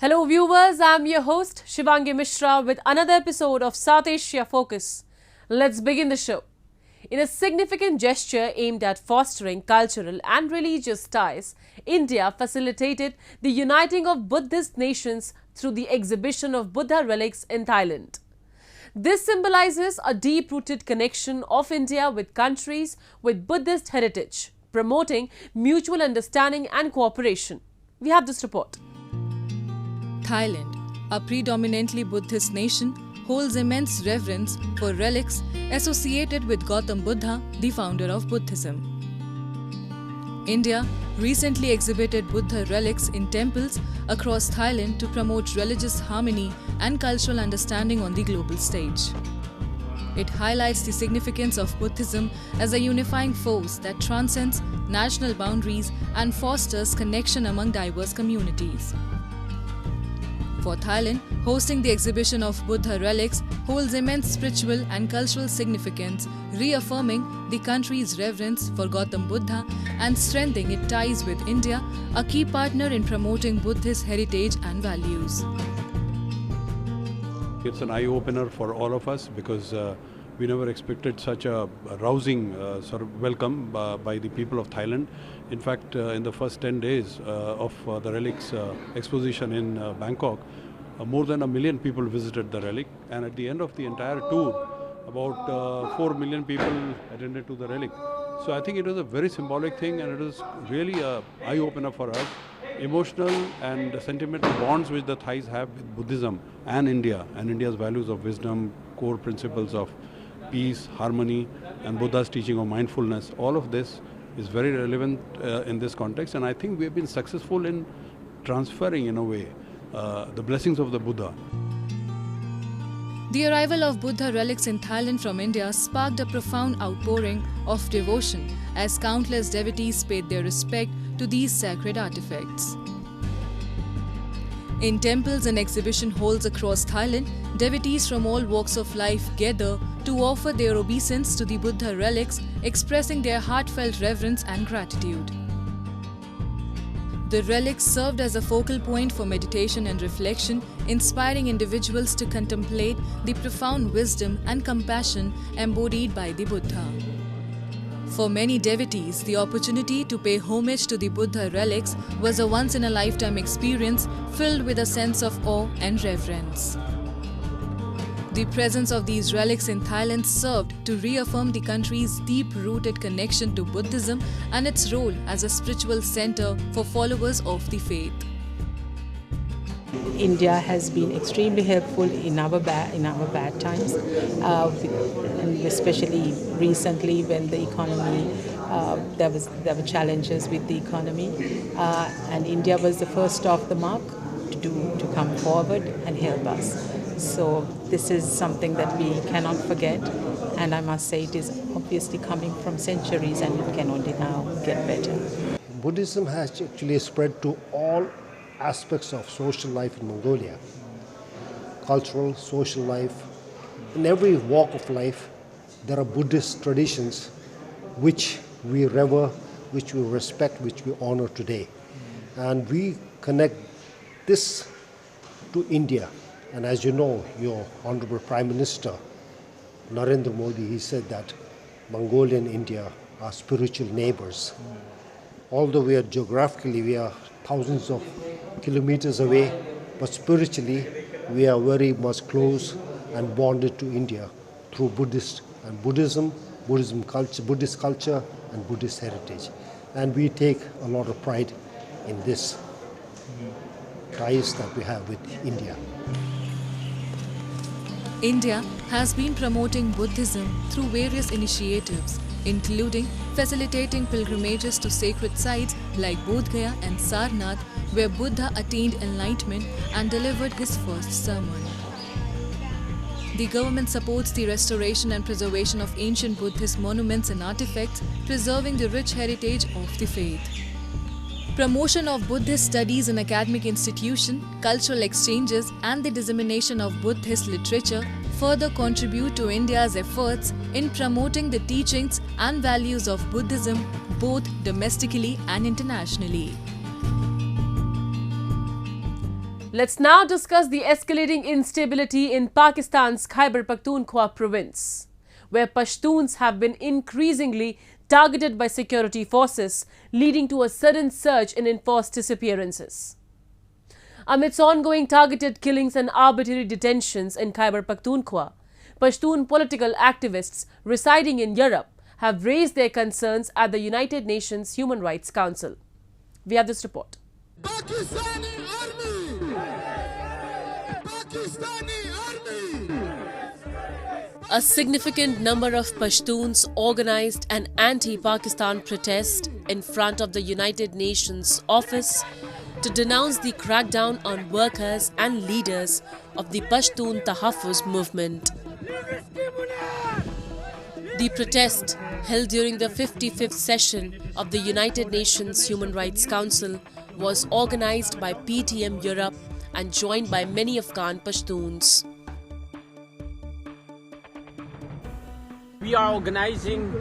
Hello viewers, I'm your host Shivangi Mishra with another episode of South Asia Focus. Let's begin the show. In a significant gesture aimed at fostering cultural and religious ties, India facilitated the uniting of Buddhist nations through the exhibition of Buddha relics in Thailand. This symbolizes a deep-rooted connection of India with countries with Buddhist heritage, promoting mutual understanding and cooperation. We have this report. Thailand, a predominantly Buddhist nation, holds immense reverence for relics associated with Gautam Buddha, the founder of Buddhism. India recently exhibited Buddha relics in temples across Thailand to promote religious harmony and cultural understanding on the global stage. It highlights the significance of Buddhism as a unifying force that transcends national boundaries and fosters connection among diverse communities. For Thailand, hosting the exhibition of Buddha relics holds immense spiritual and cultural significance, reaffirming the country's reverence for Gautam Buddha and strengthening its ties with India, a key partner in promoting Buddhist heritage and values. It's an eye-opener for all of us because we never expected such a rousing sort of welcome by the people of Thailand. In fact, in the first 10 days of the relics exposition in Bangkok, more than 1 million people visited the relic, and at the end of the entire tour, about 4 million people attended to the relic. So I think it was a very symbolic thing, and it was really an eye-opener for us. Emotional and sentimental bonds which the Thais have with Buddhism and India's values of wisdom, core principles of peace, harmony, and Buddha's teaching of mindfulness. All of this is very relevant in this context, and I think we have been successful in transferring, in a way, the blessings of the Buddha. The arrival of Buddha relics in Thailand from India sparked a profound outpouring of devotion as countless devotees paid their respect to these sacred artifacts. In temples and exhibition halls across Thailand, devotees from all walks of life gather to offer their obeisance to the Buddha relics, expressing their heartfelt reverence and gratitude. The relics served as a focal point for meditation and reflection, inspiring individuals to contemplate the profound wisdom and compassion embodied by the Buddha. For many devotees, the opportunity to pay homage to the Buddha relics was a once-in-a-lifetime experience filled with a sense of awe and reverence. The presence of these relics in Thailand served to reaffirm the country's deep-rooted connection to Buddhism and its role as a spiritual center for followers of the faith. India has been extremely helpful in our bad times, and especially recently when the economy there were challenges with the economy, and India was the first off the mark to come forward and help us. So this is something that we cannot forget, and I must say it is obviously coming from centuries, and it can only now get better. Buddhism has actually spread to all aspects of social life in Mongolia. Cultural, social life. In every walk of life, there are Buddhist traditions which we revere, which we respect, which we honor today. And we connect this to India. And as you know, your Honorable Prime Minister, Narendra Modi, he said that Mongolia and India are spiritual neighbors. Although geographically we are thousands of kilometers away, but spiritually we are very much close and bonded to India through Buddhism culture, Buddhist culture and Buddhist heritage. And we take a lot of pride in this ties that we have with India. India has been promoting Buddhism through various initiatives, including facilitating pilgrimages to sacred sites like Bodh Gaya and Sarnath, where Buddha attained enlightenment and delivered his first sermon. The government supports the restoration and preservation of ancient Buddhist monuments and artifacts, preserving the rich heritage of the faith. Promotion of Buddhist studies in academic institutions, cultural exchanges, and the dissemination of Buddhist literature further contribute to India's efforts in promoting the teachings and values of Buddhism both domestically and internationally. Let's now discuss the escalating instability in Pakistan's Khyber Pakhtunkhwa province, where Pashtuns have been increasingly targeted by security forces, leading to a sudden surge in enforced disappearances. Amidst ongoing targeted killings and arbitrary detentions in Khyber Pakhtunkhwa, Pashtun political activists residing in Europe have raised their concerns at the United Nations Human Rights Council. We have this report. Pakistani Army! Pakistani Army! A significant number of Pashtuns organized an anti-Pakistan protest in front of the United Nations office to denounce the crackdown on workers and leaders of the Pashtun Tahaffuz movement. The protest, held during the 55th session of the United Nations Human Rights Council, was organized by PTM Europe and joined by many Afghan Pashtuns. We are organizing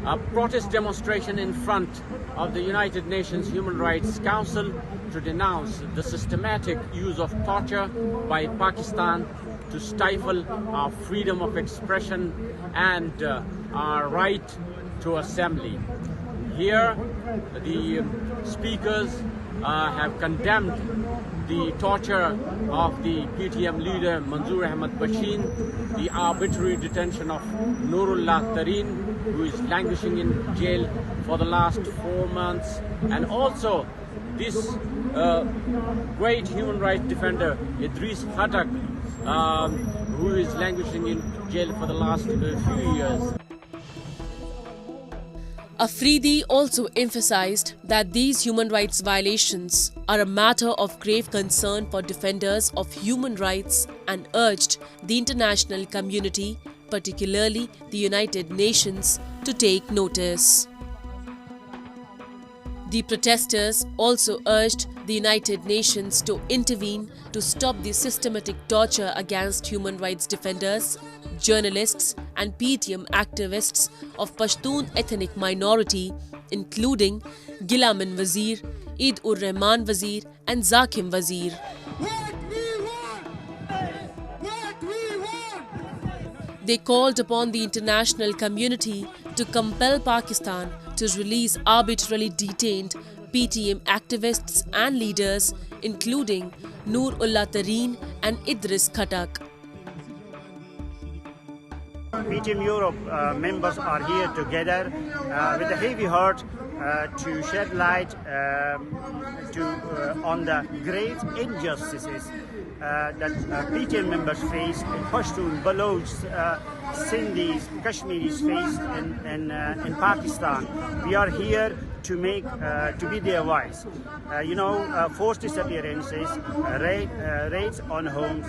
a protest demonstration in front of the United Nations Human Rights Council to denounce the systematic use of torture by Pakistan to stifle our freedom of expression and our right to assembly. Here, the speakers have condemned the torture of the PTM leader Manzoor Ahmad Pashin, the arbitrary detention of Noorullah Tareen, who is languishing in jail for the last 4 months, and also this great human rights defender Idris Khatak, who is languishing in jail for the last few years. Afridi also emphasized that these human rights violations are a matter of grave concern for defenders of human rights and urged the international community, particularly the United Nations, to take notice. The protesters also urged the United Nations to intervene to stop the systematic torture against human rights defenders, journalists and PTM activists of Pashtun ethnic minority, including Gilaman Wazir, Eid-ur-Rahman Wazir and Zakim Wazir. What we want! What we want! They called upon the international community to compel Pakistan to release arbitrarily detained PTM activists and leaders, including Noorullah Tareen and Idris Khatak. PTM Europe members are here together with a heavy heart to shed light on the great injustices that PTM members face in Pashtun, Baloch, Sindhis, Kashmiris face in Pakistan. We are here to be their voice. Forced disappearances, raids on homes,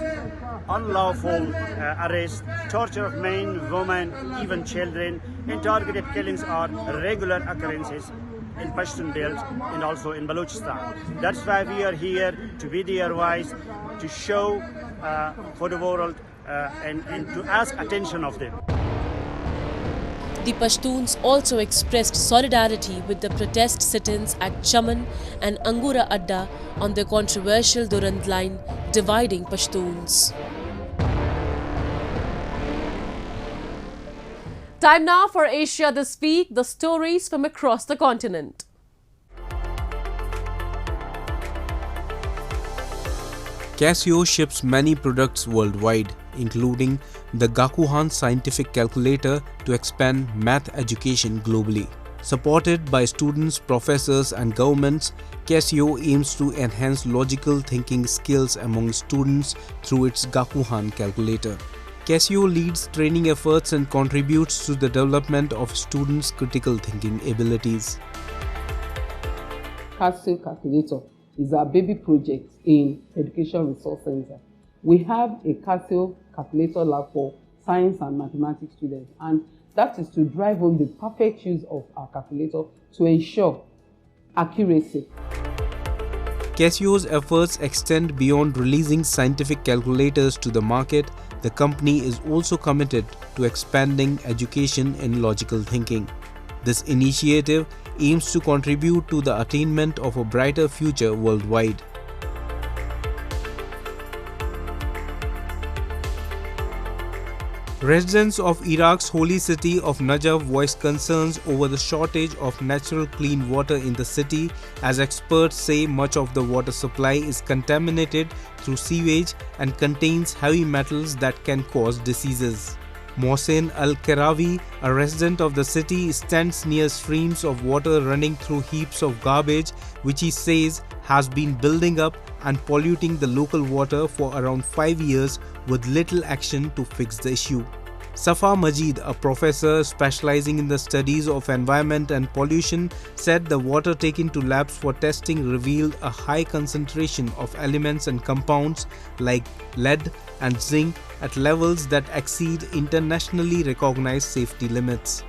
unlawful arrests, torture of men, women, even children, and targeted killings are regular occurrences in Pashtun Belt and also in Balochistan. That's why we are here to be their voice, to show for the world and to ask attention of them. The Pashtuns also expressed solidarity with the protest sit-ins at Chaman and Angura Adda on the controversial Durand line dividing Pashtuns. Time now for Asia This Week, the stories from across the continent. Casio ships many products worldwide, including the Gakuhan scientific calculator to expand math education globally. Supported by students, professors and governments, Casio aims to enhance logical thinking skills among students through its Gakuhan calculator. Casio leads training efforts and contributes to the development of students' critical thinking abilities. Casio calculator is our baby project in Education Resource Center. We have a Casio calculator lab for science and mathematics students, and that is to drive home the perfect use of our calculator to ensure accuracy. Casio's efforts extend beyond releasing scientific calculators to the market. The company is also committed to expanding education in logical thinking. This initiative aims to contribute to the attainment of a brighter future worldwide. Residents of Iraq's holy city of Najaf voiced concerns over the shortage of natural clean water in the city, as experts say much of the water supply is contaminated through sewage and contains heavy metals that can cause diseases. Mohsen Al-Karawi, a resident of the city, stands near streams of water running through heaps of garbage, which he says has been building up and polluting the local water for around 5 years with little action to fix the issue. Safa Majid, a professor specializing in the studies of environment and pollution, said the water taken to labs for testing revealed a high concentration of elements and compounds like lead and zinc at levels that exceed internationally recognized safety limits.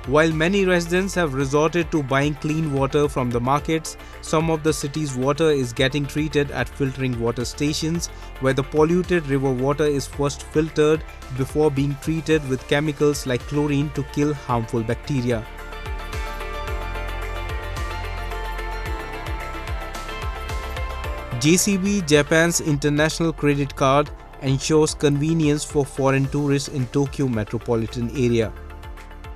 While many residents have resorted to buying clean water from the markets, some of the city's water is getting treated at filtering water stations, where the polluted river water is first filtered before being treated with chemicals like chlorine to kill harmful bacteria. JCB, Japan's international credit card, ensures convenience for foreign tourists in Tokyo metropolitan area.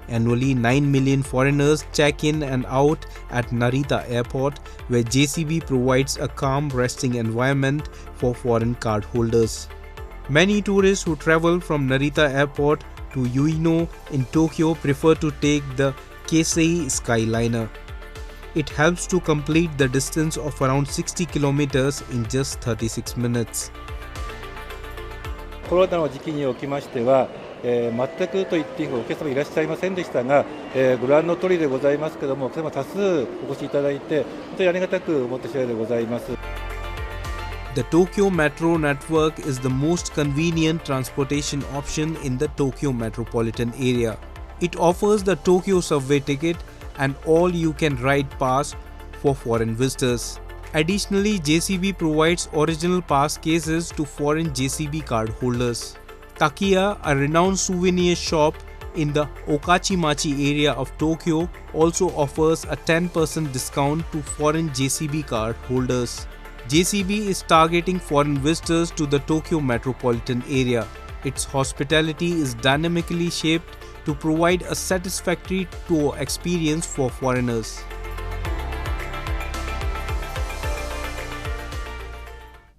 Annually, 9 million foreigners check in and out at Narita Airport, where JCB provides a calm, resting environment for foreign card holders. Many tourists who travel from Narita Airport to Ueno in Tokyo prefer to take the Keisei Skyliner. It helps to complete the distance of around 60 kilometers in just 36 minutes. コロナの時期におきましては、全くと言っていいほどお客様いらっしゃいませんでしたが、ご覧の通りでございますけども、お客様多数お越しいただいて、本当にありがたく思った次第でございます。 The Tokyo Metro network is the most convenient transportation option in the Tokyo metropolitan area. It offers the Tokyo subway ticket and all-you-can-ride pass for foreign visitors. Additionally, JCB provides original pass cases to foreign JCB card holders. Takiya, a renowned souvenir shop in the Okachimachi area of Tokyo, also offers a 10% discount to foreign JCB card holders. JCB is targeting foreign visitors to the Tokyo metropolitan area. Its hospitality is dynamically shaped to provide a satisfactory tour experience for foreigners.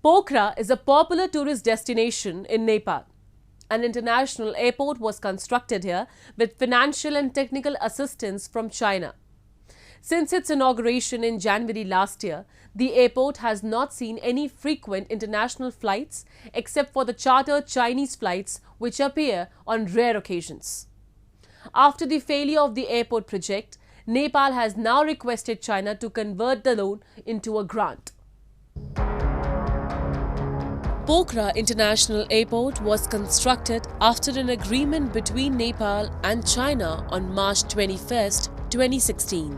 Pokhara is a popular tourist destination in Nepal. An international airport was constructed here with financial and technical assistance from China. Since its inauguration in January last year, the airport has not seen any frequent international flights except for the chartered Chinese flights which appear on rare occasions. After the failure of the airport project, Nepal has now requested China to convert the loan into a grant. Pokhara International Airport was constructed after an agreement between Nepal and China on March 21, 2016.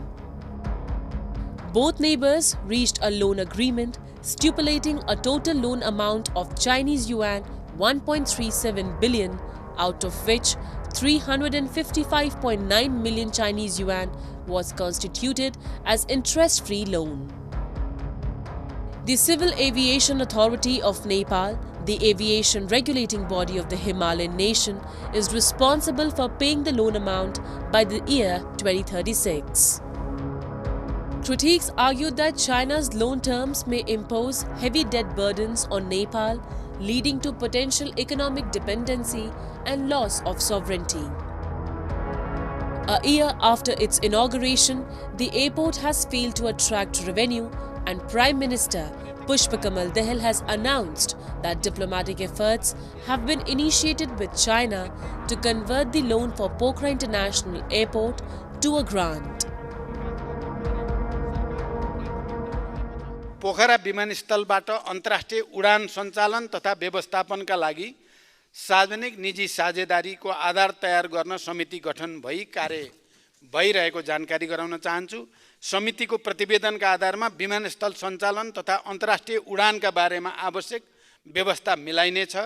Both neighbors reached a loan agreement stipulating a total loan amount of Chinese yuan 1.37 billion, out of which 355.9 million Chinese yuan was constituted as interest-free loan. The Civil Aviation Authority of Nepal, the aviation regulating body of the Himalayan nation, is responsible for paying the loan amount by the year 2036. Critics argued that China's loan terms may impose heavy debt burdens on Nepal, leading to potential economic dependency and loss of sovereignty. A year after its inauguration, the airport has failed to attract revenue, and Prime Minister Pushpa Kamal Dahal has announced that diplomatic efforts have been initiated with China to convert the loan for Pokhara International Airport to a grant. पोखरा विमानस्थलबाट अन्तर्राष्ट्रिय उडान सञ्चालन तथा व्यवस्थापनका लागि सार्वजनिक निजी साझेदारीको आधार तयार गर्न समिति गठन भई कार्य भइरहेको जानकारी गराउन चाहन्छु। समितिको प्रतिवेदनका आधारमा विमानस्थल सञ्चालन तथा अन्तर्राष्ट्रिय उडानका बारेमा आवश्यक व्यवस्था मिलाइनेछ।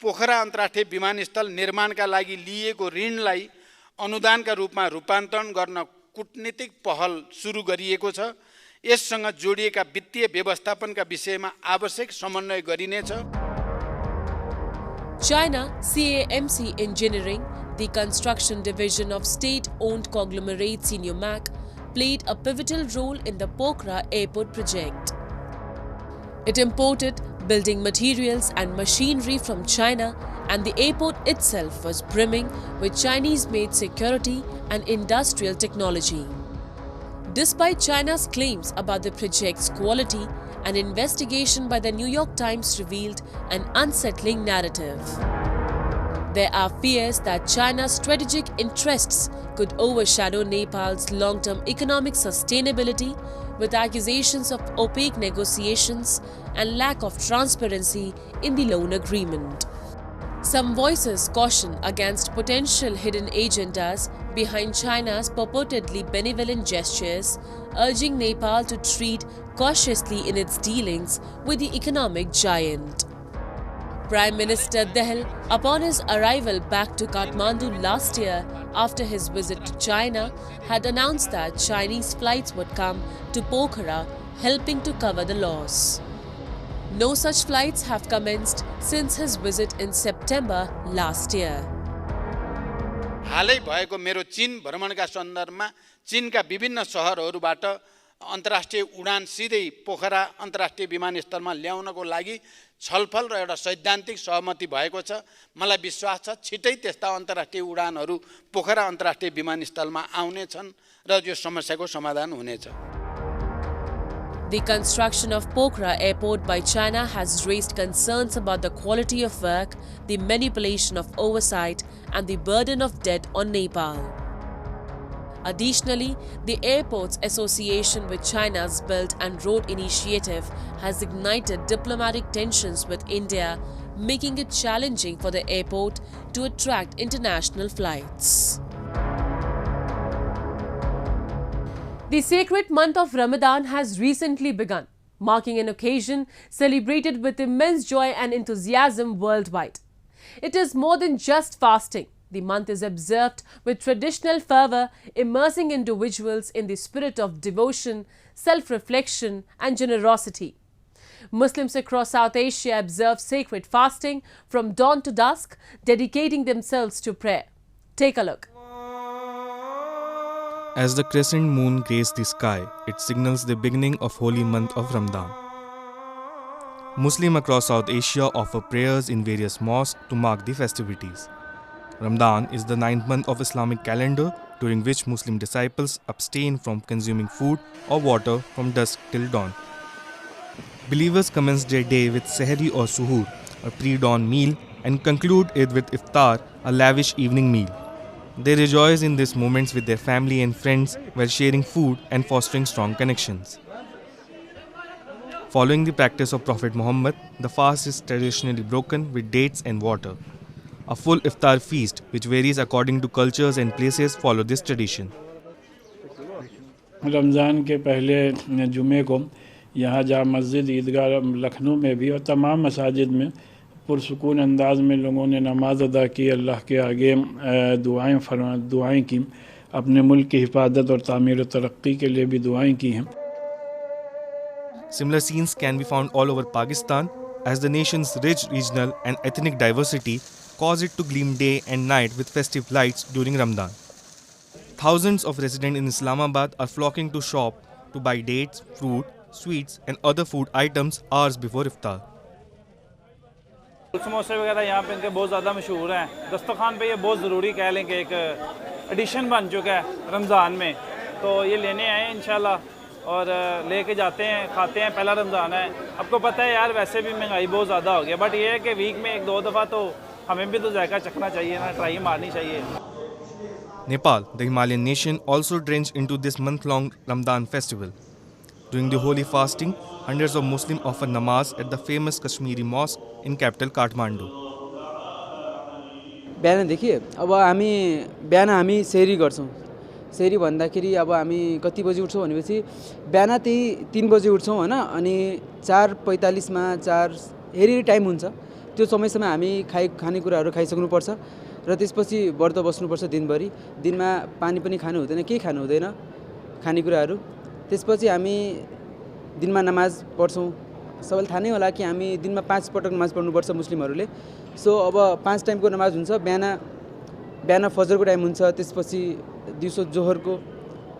पोखरा अन्तर्राष्ट्रिय विमानस्थल निर्माणका लागि लिएको ऋणलाई अनुदानका रूपमा रूपान्तरण गर्न कूटनीतिक पहल सुरु गरिएको छ। यससँग जोडिएका वित्तीय व्यवस्थापनका विषयमा आवश्यक समन्वय गरिनेछ। China CAMC Engineering, the construction division of state-owned conglomerate Sinopec, played a pivotal role in the Pokhara Airport project. It imported building materials and machinery from China, and the airport itself was brimming with Chinese-made security and industrial technology. Despite China's claims about the project's quality, an investigation by the New York Times revealed an unsettling narrative. There are fears that China's strategic interests could overshadow Nepal's long-term economic sustainability, with accusations of opaque negotiations and lack of transparency in the loan agreement. Some voices caution against potential hidden agendas behind China's purportedly benevolent gestures, urging Nepal to tread cautiously in its dealings with the economic giant. Prime Minister Dahal, upon his arrival back to Kathmandu last year after his visit to China, had announced that Chinese flights would come to Pokhara, helping to cover the loss. No such flights have commenced since his visit in September last year. हालै भएको मेरो चीन भ्रमणका सन्दर्भमा चीनका विभिन्न शहरहरूबाट अन्तर्राष्ट्रिय उडान सिधै पोखरा अन्तर्राष्ट्रिय विमानस्थलमा ल्याउनको लागि छलफल र एउटा सैद्धान्तिक सहमति भएको छ। मलाई विश्वास छ छिटै त्यस्ता अन्तर्राष्ट्रिय उडानहरू पोखरा अन्तर्राष्ट्रिय विमानस्थलमा आउनेछन् र यो समस्याको समाधान हुनेछ। The construction of Pokhara Airport by China has raised concerns about the quality of work, the manipulation of oversight, and the burden of debt on Nepal. Additionally, the Airports Association with China's Belt and Road Initiative has ignited diplomatic tensions with India, making it challenging for the airport to attract international flights. The sacred month of Ramadan has recently begun, marking an occasion celebrated with immense joy and enthusiasm worldwide. It is more than just fasting. The month is observed with traditional fervor, immersing individuals in the spirit of devotion, self-reflection, and generosity. Muslims across South Asia observe sacred fasting from dawn to dusk, dedicating themselves to prayer. Take a look. As the crescent moon graced the sky, it signals the beginning of holy month of Ramadan. Muslims across South Asia offer prayers in various mosques to mark the festivities. Ramadan is the 9th month of Islamic calendar, during which Muslim disciples abstain from consuming food or water from dusk till dawn. Believers commence their day with sehri or suhoor, a pre-dawn meal, and conclude it with iftar, a lavish evening meal. They rejoice in these moments with their family and friends while sharing food and fostering strong connections. Following the practice of Prophet Muhammad, the fast is traditionally broken with dates and water. A full iftar feast, which varies according to cultures and places, follow this tradition. Ramzan के पहले जुमे को यहाँ जा मस्जिद ईदगाह लखनऊ में भी और तमाम मसाजिद में पुरसुकून अंदाज में लोगों ने नमाज अदा की, अल्लाह के आगे दुआएं की, अपने मुल्क की हिफाजत और तामीर और तरक्की के लिए भी दुआएं की हैं. Similar scenes can be found all over Pakistan, as the nation's rich regional and ethnic diversity cause it to gleam day and night with festive lights during Ramadan. Thousands of residents in Islamabad are flocking to shop to buy dates, fruit, sweets and other food items hours before iftar. समोसे वगैरह यहाँ पे इनके बहुत ज़्यादा मशहूर हैं. दस्तरखान पे ये बहुत ज़रूरी कह लें कि एक एडिशन बन चुका है रमज़ान में, तो ये लेने आए हैं इंशाल्लाह और लेके जाते हैं, खाते हैं. पहला रमज़ान है, आपको पता है यार वैसे भी महंगाई बहुत ज़्यादा हो गया, बट ये है कि वीक में 1-2 दफ़ा तो हमें भी तो जायका चखना चाहिए ना, ट्राई मारनी चाहिए. Nepal, the Himalayan nation, also drenched into this month-long Ramadan festival. During the holy fasting, hundreds of Muslims offer namaz at the famous Kashmiri mosque in capital Kathmandu. बिहानदेखि अब हामी सेरी गर्छौँ. सेरी भन्दाखेरि अब हामी कति बजी उठ्छौँ भनेपछि बिहान त्यही 3 बजी उठ्छौँ हैन, अनि 4:45 मा 4 हेरी टाइम हुन्छ, त्यो समयसम्म हामी खानेकुराहरू खाइसक्नुपर्छ र त्यसपछि व्रत बस्नुपर्छ दिनभरि. दिनमा पानी पनि खानु हुँदैन, केही खानु हुँदैन खानेकुराहरू. त्यसपछि हामी दिनमा नमाज पढ्छौँ सबैले थाहा नै होला कि हामी दिनमा 5 पटक नमाज पढ्नुपर्छ मुस्लिमहरूले। सो अब 5 टाइमको नमाज हुन्छ, बिहान फजरको टाइम हुन्छ, त्यसपछि दिउँसो जोहरको,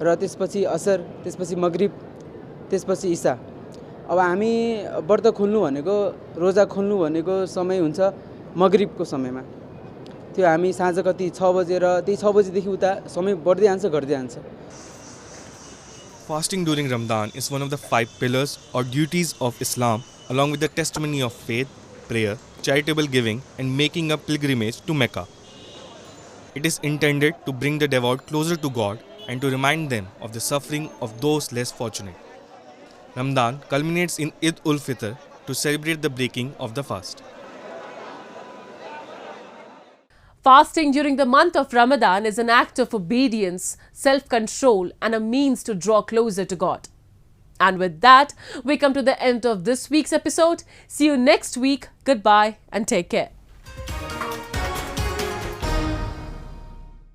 र त्यसपछि असर, त्यसपछि मगरिब, त्यसपछि इशा। अब हामी व्रत खोल्नु भनेको, रोजा खोल्नु भनेको समय हुन्छ मगरिबको समयमा। त्यो हामी साँझ कति 6 बजे, र त्यही 6 बजेदेखि उता समय बढ्दै जान्छ, घट्दै जान्छ। Fasting during Ramadan is one of the 5 pillars or duties of Islam, along with the testimony of faith, prayer, charitable giving, and making a pilgrimage to Mecca. It is intended to bring the devout closer to God and to remind them of the suffering of those less fortunate. Ramadan culminates in Eid ul-Fitr to celebrate the breaking of the fast. Fasting during the month of Ramadan is an act of obedience, self-control, and a means to draw closer to God. And with that, we come to the end of this week's episode. See you next week. Goodbye and take care.